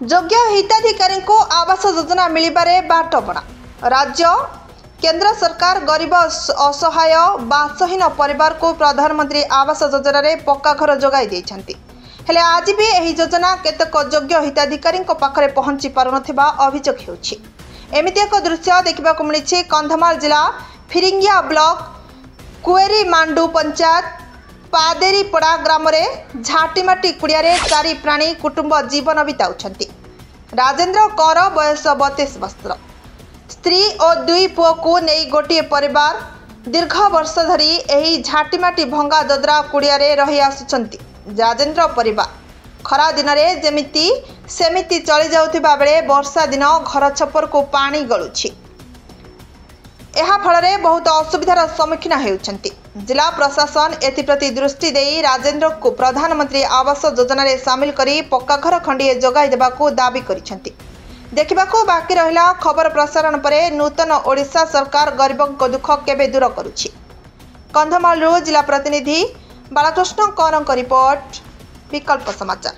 योग्य हिताधिकारी को आवास योजना मिलबारे बाट बणा। राज्य केंद्र सरकार गरीब असहाय बासहीन परिवार को प्रधानमंत्री आवास योजना रे पक्का घर जोगाई देइछंती। हेले आज भी एही योजना केतक योग्य हिताधिकारी पाखरे पहुंची पारुनथिबा अभियोग हेउछि। एमिति एक दृश्य देखा मिली कंधमाल जिला फिरिंगिया ब्लॉक कुएरी मांडू पंचायत पादेरीपड़ा ग्राम में झाटीमाटी कुड़िया चारि प्राणी कुटुंब जीवन बिताउछंती। राजेंद्र कौर बयस 32 वर्ष, स्त्री और 2 पुओ को नहीं गोटे परिवार दीर्घ वर्ष धरी एही झाटीमाटी भंगा ददरा कुड़िया रही आसुछंती। राजेंद्र परिवार खरा दिन में जेमिति सेमिति चली जाउथिबा बेले वर्षा दिन घर छपर को पानी गलुछि। एहा फलरे बहुत असुविधार सम्मुखीन हेउछंती। जिला प्रशासन एथिप्रति दृष्टि देई राजेंद्र को प्रधानमंत्री आवास योजना रे शामिल करी पक्का घर खंडिए जोगाई देबाकू दाबी करिसेंती। देखिबाकू बाकी रहिला खबर प्रसारण परे नूतन ओडिशा सरकार गरीबक दुख केबे दूर करुछि। कंधमालरू जिला प्रतिनिधि बालकृष्ण कौरଙ୍କ रिपोर्ट, विकल्प समाचार।